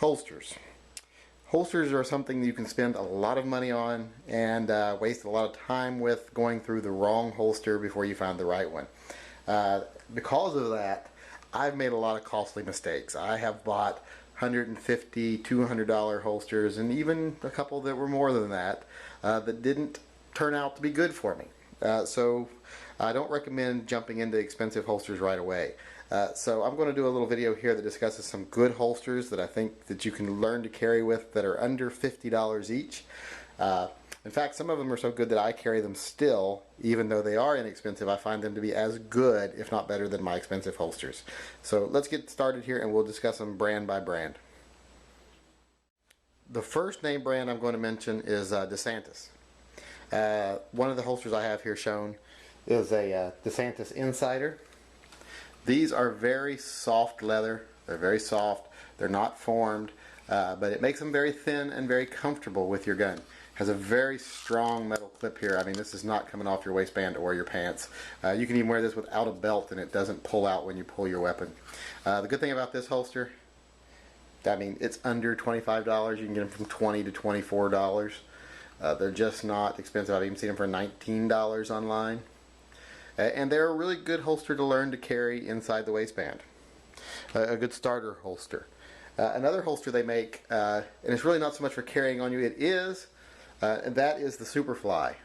Holsters. Holsters are something you can spend a lot of money on and waste a lot of time with going through the wrong holster before you find the right one. Because of that, I've made a lot of costly mistakes. I have bought $150, $200 holsters and even a couple that were more than that that didn't turn out to be good for me. So I don't recommend jumping into expensive holsters right away. So I'm going to do a little video here that discusses some good holsters that I think that you can learn to carry with that are under $50 each. In fact, some of them are so good that I carry them still, even though they are inexpensive. I find them to be as good, if not better, than my expensive holsters. So let's get started here and we'll discuss them brand by brand. The first name brand I'm going to mention is DeSantis. One of the holsters I have here shown is a DeSantis Insider. These are very soft leather. They're very soft. They're not formed, but it makes them very thin and very comfortable with your gun. Has a very strong metal clip here. I mean, this is not coming off your waistband or your pants. You can even wear this without a belt and it doesn't pull out when you pull your weapon. The good thing about this holster, I mean, it's under $25. You can get them from $20 to $24. They're just not expensive. I've even seen them for $19 online. And they're a really good holster to learn to carry inside the waistband. A good starter holster. Another holster they make, and it's really not so much for carrying on you, it is, and that is the SuperFly.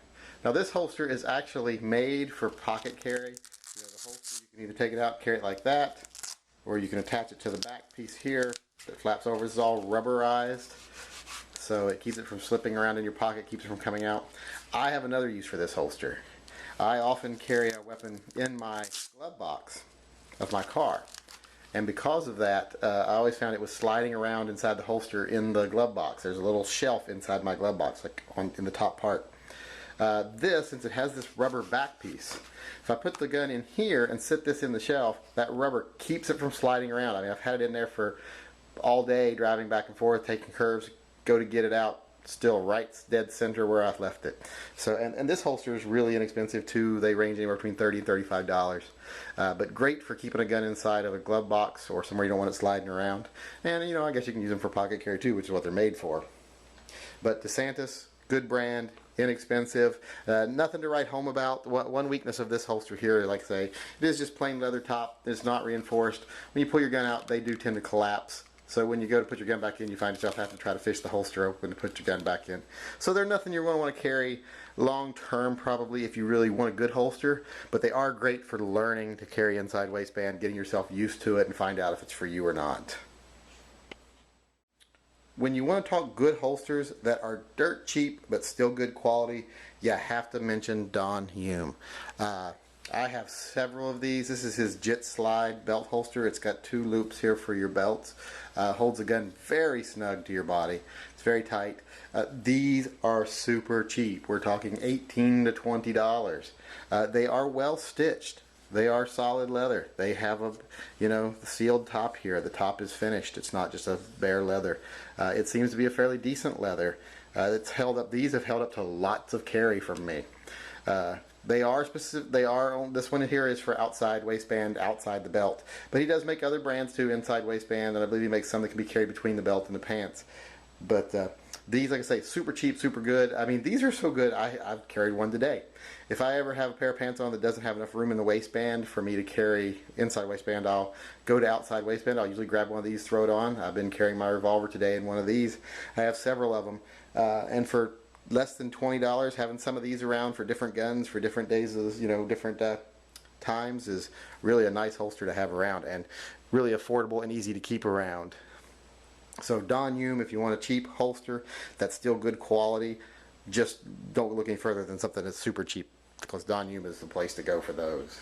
Now this holster is actually made for pocket carry. You know, the holster, you can either take it out and carry it like that, or you can attach it to the back piece here that flaps over. This is all rubberized, so it keeps it from slipping around in your pocket, keeps it from coming out. I have another use for this holster. I often carry a weapon in my glove box of my car, and because of that I always found it was sliding around inside the holster in the glove box. There's a little shelf inside my glove box, like in the top part. This, since it has this rubber back piece, if I put the gun in here and sit this in the shelf, that rubber keeps it from sliding around. I mean, I've had it in there for all day, driving back and forth, taking curves, go to get it out, still right dead center where I've left it. So, and this holster is really inexpensive too. They range anywhere between $30 and $35. But great for keeping a gun inside of a glove box or somewhere you don't want it sliding around. And you know, I guess you can use them for pocket carry too, which is what they're made for. But DeSantis, good brand, inexpensive, nothing to write home about. One weakness of this holster here, like I say, it is just plain leather top. It's not reinforced. When you pull your gun out, they do tend to collapse. So when you go to put your gun back in, you find yourself having to try to fish the holster open to put your gun back in. So they're nothing you're going to want to carry long term, probably, if you really want a good holster. But they are great for learning to carry inside waistband, getting yourself used to it, and find out if it's for you or not. When you want to talk good holsters that are dirt cheap but still good quality, you have to mention Don Hume. I have several of these. This is his JIT Slide belt holster. It's got 2 loops here for your belts. Holds the gun very snug to your body. It's very tight. These are super cheap. We're talking $18 to $20. They are well stitched. They are solid leather. They have a, you know, sealed top here. The top is finished. It's not just a bare leather. It seems to be a fairly decent leather. It's held up. These have held up to lots of carry from me. They are specific. This one here is for outside waistband, outside the belt. But he does make other brands too, inside waistband, and I believe he makes some that can be carried between the belt and the pants. But these, like I say, super cheap, super good. I mean, these are so good. I've carried one today. If I ever have a pair of pants on that doesn't have enough room in the waistband for me to carry inside waistband, I'll go to outside waistband. I'll usually grab one of these, throw it on. I've been carrying my revolver today in one of these. I have several of them, and for less than $20, having some of these around for different guns, for different days, you know, different times, is really a nice holster to have around, and really affordable and easy to keep around. So Don Hume, if you want a cheap holster that's still good quality, just don't look any further than something that's super cheap, because Don Hume is the place to go for those.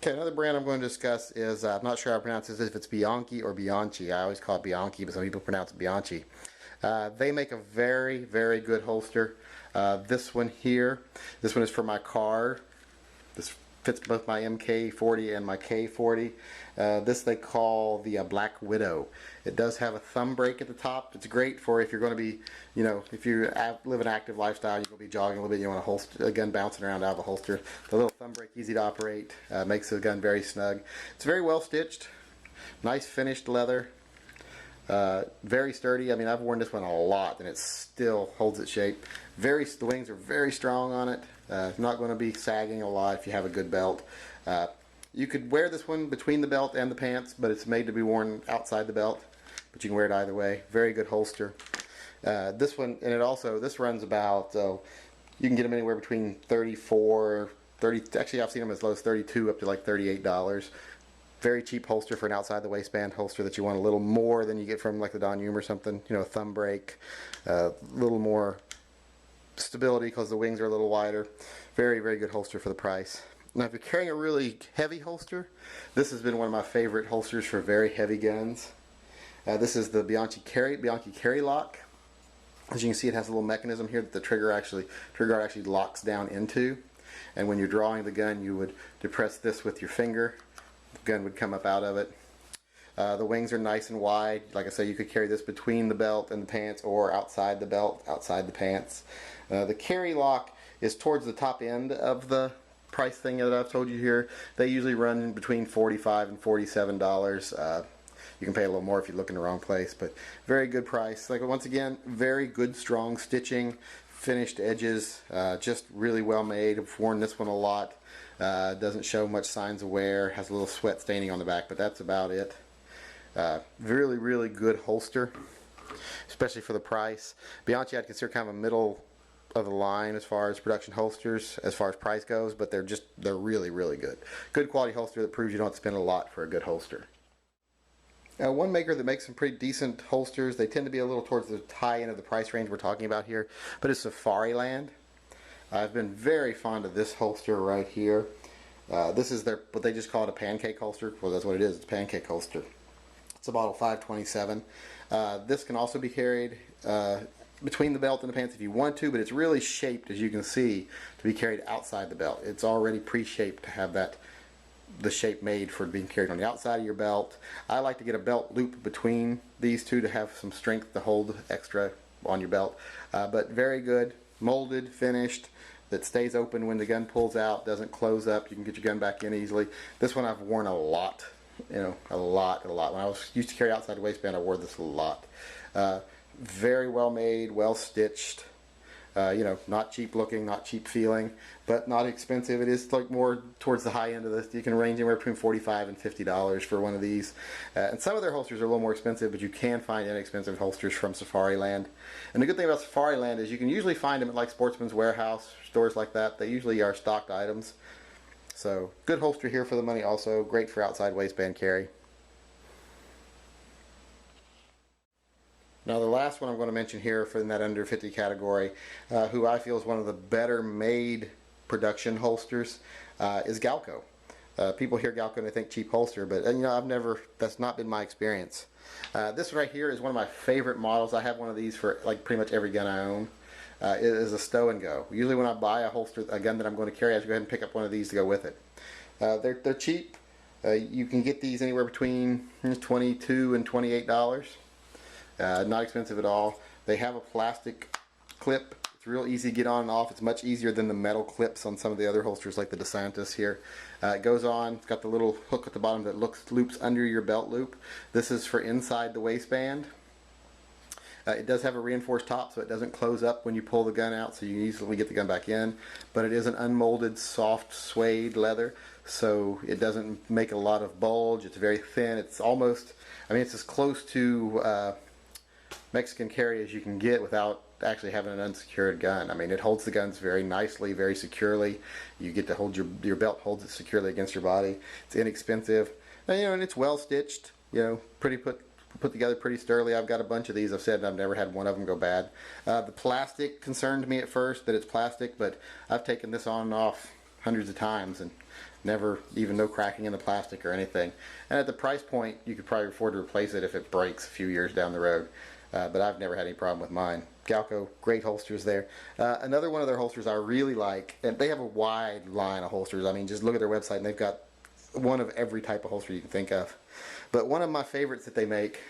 Okay, another brand I'm going to discuss is, I'm not sure how to pronounce this, if it's Bianchi or Bianchi. I always call it Bianchi, but some people pronounce it Bianchi. They make a very, very good holster. This one here, this one is for my car. This fits both my MK40 and my K40. This they call the Black Widow. It does have a thumb brake at the top. It's great for if you're going to be, you know, if you live an active lifestyle, you're going to be jogging a little bit, you want a gun bouncing around out of a holster. The little thumb brake, easy to operate, makes the gun very snug. It's very well stitched, nice finished leather. Very sturdy. I mean, I've worn this one a lot and it still holds its shape. The wings are very strong on it. Not going to be sagging a lot if you have a good belt. You could wear this one between the belt and the pants, but it's made to be worn outside the belt. But you can wear it either way. Very good holster. This one, and this runs about, you can get them anywhere between 34, 30, actually I've seen them as low as 32 up to like $38. Very cheap holster for an outside the waistband holster that you want a little more than you get from like the Don Hume or something. You know, a thumb break, a little more stability because the wings are a little wider. Very, very good holster for the price. Now if you're carrying a really heavy holster, this has been one of my favorite holsters for very heavy guns. This is the Bianchi CarryLok. As you can see, it has a little mechanism here that the trigger guard actually locks down into. And when you're drawing the gun, you would depress this with your finger. The gun would come up out of it. The wings are nice and wide. Like I said, you could carry this between the belt and the pants or outside the belt, outside the pants. The CarryLok is towards the top end of the price thing that I've told you here. They usually run between $45 and $47. You can pay a little more if you look in the wrong place, but very good price. Like once again, very good strong stitching, finished edges, just really well made. I've worn this one a lot. Doesn't show much signs of wear, has a little sweat staining on the back, but that's about it. Really, really good holster, especially for the price. Bianchi I'd consider kind of a middle of the line as far as production holsters, as far as price goes, but they're really, really good. Good quality holster that proves you don't have to spend a lot for a good holster. Now, one maker that makes some pretty decent holsters, they tend to be a little towards the high end of the price range we're talking about here, but it's Safariland. I've been very fond of this holster right here. This is what they just call it a pancake holster. Well, that's what it is. It's a pancake holster. It's a model 527. This can also be carried between the belt and the pants if you want to, but it's really shaped, as you can see, to be carried outside the belt. It's already pre-shaped to have the shape made for being carried on the outside of your belt. I like to get a belt loop between these two to have some strength to hold extra on your belt. But very good, molded, finished, that stays open when the gun pulls out, doesn't close up. You can get your gun back in easily. This one I've worn a lot, a lot. When I used to carry outside the waistband, I wore this a lot. Very well made, well stitched. Not cheap looking, not cheap feeling, but not expensive. It is like more towards the high end of this. You can range anywhere between $45 and $50 for one of these. And some of their holsters are a little more expensive, but you can find inexpensive holsters from Safariland. And the good thing about Safariland is you can usually find them at like Sportsman's Warehouse, stores like that. They usually are stocked items. So good holster here for the money also. Great for outside waistband carry. Now the last one I'm going to mention here for in that under 50 category, who I feel is one of the better made production holsters, is Galco. People hear Galco and they think cheap holster, but that's not been my experience. This right here is one of my favorite models. I have one of these for like pretty much every gun I own. It is a stow and go. Usually when I buy a gun that I'm going to carry, I just go ahead and pick up one of these to go with it. They're cheap. You can get these anywhere between $22 and $28. Not expensive at all. They have a plastic clip. It's real easy to get on and off. It's much easier than the metal clips on some of the other holsters like the DeSantis here. It goes on. It's got the little hook at the bottom that loops under your belt loop. This is for inside the waistband. It does have a reinforced top, so it doesn't close up when you pull the gun out, so you easily get the gun back in. But it is an unmolded, soft suede leather, so it doesn't make a lot of bulge. It's very thin. It's almost, it's as close to Mexican carry as you can get without actually having an unsecured gun. It holds the guns very nicely, very securely. You get to hold your belt holds it securely against your body. It's inexpensive, and it's well stitched. Pretty put together pretty sturdily. I've got a bunch of these. I've said I've never had one of them go bad. The plastic concerned me at first, that it's plastic, but I've taken this on and off hundreds of times and never even no cracking in the plastic or anything. And at the price point, you could probably afford to replace it if it breaks a few years down the road. But I've never had any problem with mine. Galco, great holsters there. Another one of their holsters I really like, and they have a wide line of holsters. Just look at their website and they've got one of every type of holster you can think of. But one of my favorites that they make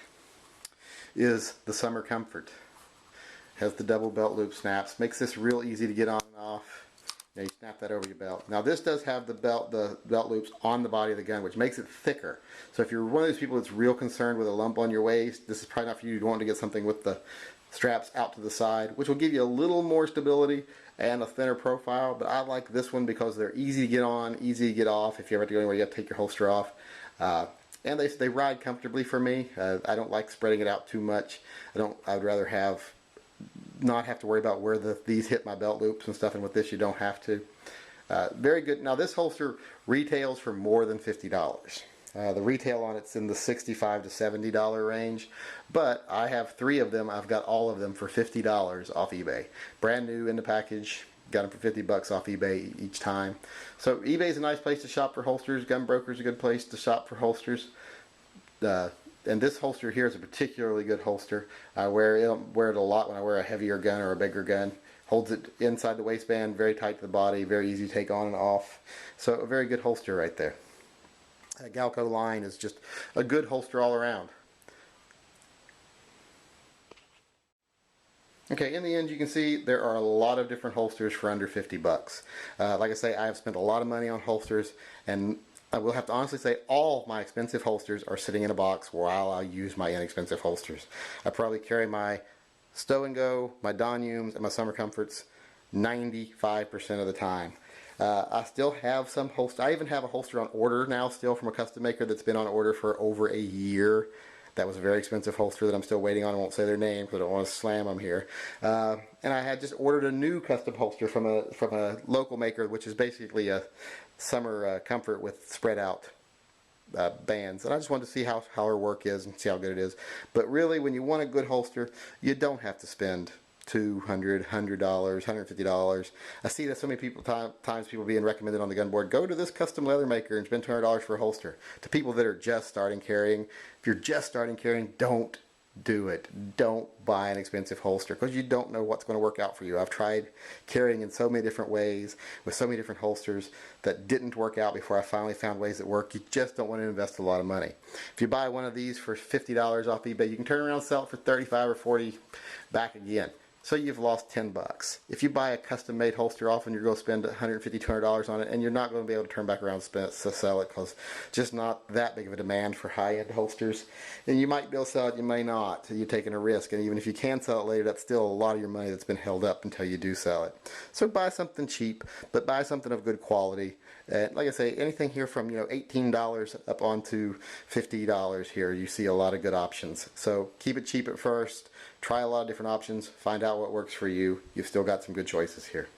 is the Summer Comfort. Has the double belt loop snaps. Makes this real easy to get on and off. Now you snap that over your belt. Now this does have the belt loops on the body of the gun, which makes it thicker. So if you're one of those people that's real concerned with a lump on your waist, this is probably not for you. You want to get something with the straps out to the side, which will give you a little more stability and a thinner profile. But I like this one because they're easy to get on, easy to get off. If you ever have to go anywhere, you have to take your holster off. And they ride comfortably for me. I don't like spreading it out too much. I'd rather not have to worry about where these hit my belt loops and stuff, and with this you don't have to. Very good. Now this holster retails for more than $50. The retail on it's in the $65 to $70 range, but I have 3 of them. I've got all of them for $50 off eBay. Brand new in the package. Got them for 50 bucks off eBay each time. So eBay is a nice place to shop for holsters. Gunbroker is a good place to shop for holsters. And this holster here is a particularly good holster. I wear it a lot when I wear a heavier gun or a bigger gun. Holds it inside the waistband, very tight to the body, very easy to take on and off. So a very good holster right there. Galco line is just a good holster all around. Okay, in the end you can see there are a lot of different holsters for under 50 bucks. Like I say, I have spent a lot of money on holsters, and I will have to honestly say all my expensive holsters are sitting in a box while I use my inexpensive holsters. I probably carry my Stow and Go, my Humes, and my Summer Comforts 95% of the time. I still have some holsters. I even have a holster on order now still from a custom maker that's been on order for over a year. That was a very expensive holster that I'm still waiting on. I won't say their name because I don't want to slam them here. And I had just ordered a new custom holster from a local maker, which is basically a summer comfort with spread out bands. And I just wanted to see how her work is and see how good it is. But really, when you want a good holster, you don't have to spend $200, $100, $150. I see that so many times people being recommended on the gun board, go to this custom leather maker and spend $200 for a holster. To people that are just starting carrying, if you're just starting carrying, don't do it. Don't buy an expensive holster because you don't know what's going to work out for you. I've tried carrying in so many different ways with so many different holsters that didn't work out before I finally found ways that work. You just don't want to invest a lot of money. If you buy one of these for $50 off eBay, you can turn around and sell it for $35 or $40 back again. So you've lost 10 bucks. If you buy a custom made holster, often you're going to spend $150, $200 on it, and you're not going to be able to turn back around and sell it because just not that big of a demand for high-end holsters. And you might be able to sell it, you may not. You're taking a risk, and even if you can sell it later, that's still a lot of your money that's been held up until you do sell it. So buy something cheap, but buy something of good quality. Like I say, anything here from $18 up onto $50 here, you see a lot of good options. So keep it cheap at first. Try a lot of different options. Find out what works for you. You've still got some good choices here.